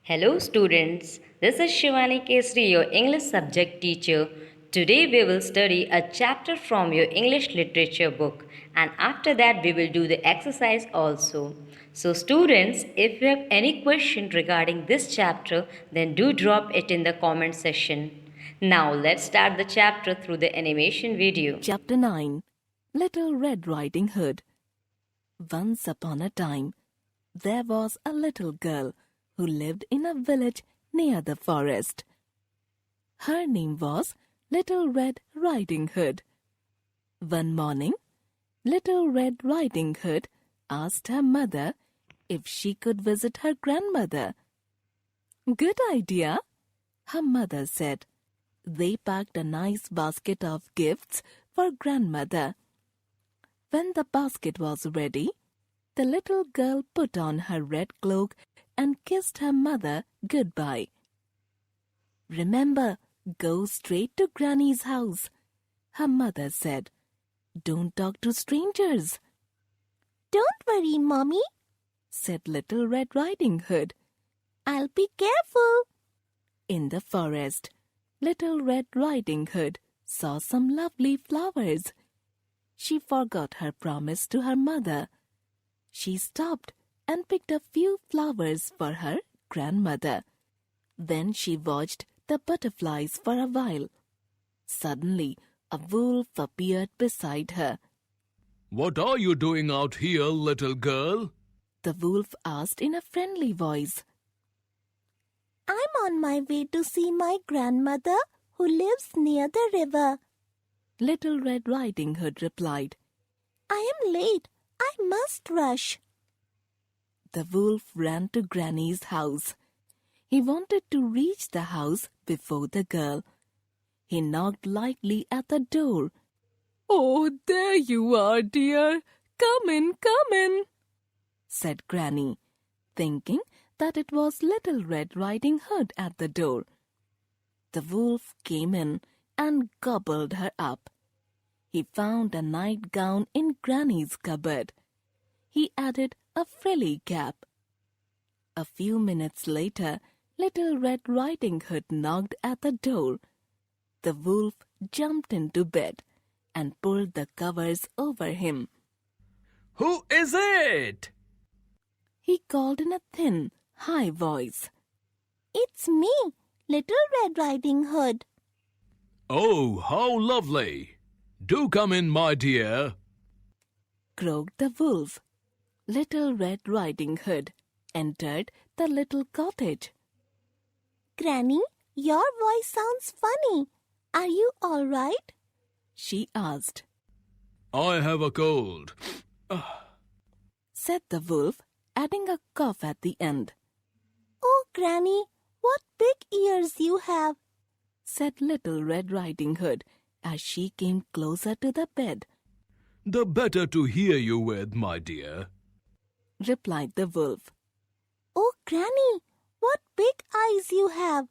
Hello students, this is Shivani Kesri, your English subject teacher. Today we will study a chapter from your English literature book and after that we will do the exercise also. So students, if you have any question regarding this chapter, then do drop it in the comment section. Now let's start the chapter through the animation video. Chapter 9 Little Red Riding Hood. Once upon a time, there was a little girl who lived in a village near the forest. Her name was Little Red Riding Hood. One morning, Little Red Riding Hood asked her mother if she could visit her grandmother. Good idea, her mother said. They packed a nice basket of gifts for grandmother. When the basket was ready, the little girl put on her red cloak and kissed her mother goodbye. Remember, go straight to Granny's house, her mother said. Don't talk to strangers. Don't worry, Mommy, said Little Red Riding Hood. I'll be careful. In the forest, Little Red Riding Hood saw some lovely flowers. She forgot her promise to her mother. She stopped and picked a few flowers for her grandmother. Then she watched the butterflies for a while. Suddenly, a wolf appeared beside her. What are you doing out here, little girl? The wolf asked in a friendly voice. I'm on my way to see my grandmother who lives near the river. Little Red Riding Hood replied. I am late. I must rush. The wolf ran to Granny's house. He wanted to reach the house before the girl. He knocked lightly at the door. Oh, there you are, dear. Come in, said Granny, thinking that it was Little Red Riding Hood at the door. The wolf came in and gobbled her up. He found a nightgown in Granny's cupboard. He added a frilly cap. A few minutes later, Little Red Riding Hood knocked at the door. The wolf jumped into bed and pulled the covers over him. Who is it? He called in a thin, high voice. It's me, Little Red Riding Hood. Oh, how lovely. Do come in, my dear, croaked the wolf. Little Red Riding Hood entered the little cottage. Granny, your voice sounds funny. Are you all right? She asked. I have a cold, said the wolf, adding a cough at the end. Oh, Granny, what big ears you have, said Little Red Riding Hood as she came closer to the bed. The better to hear you with, my dear, replied the wolf. Oh, Granny, what big eyes you have,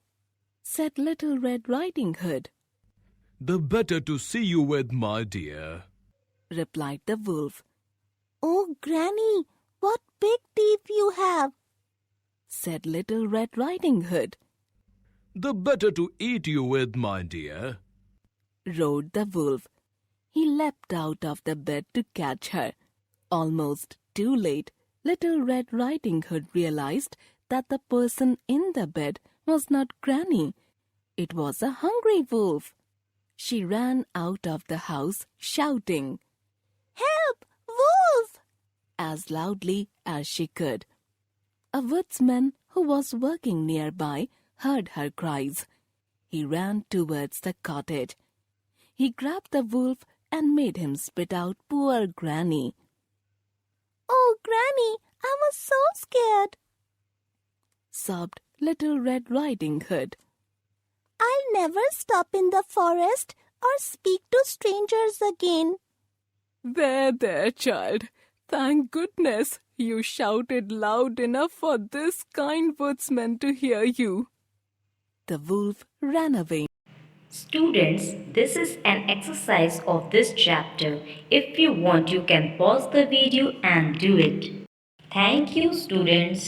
said Little Red Riding Hood. The better to see you with, my dear, replied the wolf. Oh, Granny, what big teeth you have, said Little Red Riding Hood. The better to eat you with, my dear, roared the wolf. He leapt out of the bed to catch her. Almost too late, Little Red Riding Hood realized that the person in the bed was not Granny. It was a hungry wolf. She ran out of the house shouting, Help, wolf! As loudly as she could. A woodsman who was working nearby heard her cries. He ran towards the cottage. He grabbed the wolf and made him spit out poor Granny. Oh, Granny, I was so scared, sobbed Little Red Riding Hood. I'll never stop in the forest or speak to strangers again. There, child. Thank goodness you shouted loud enough for this kind woodsman to hear you. The wolf ran away. Students, this is an exercise of this chapter. If you want, you can pause the video and do it. Thank you, students.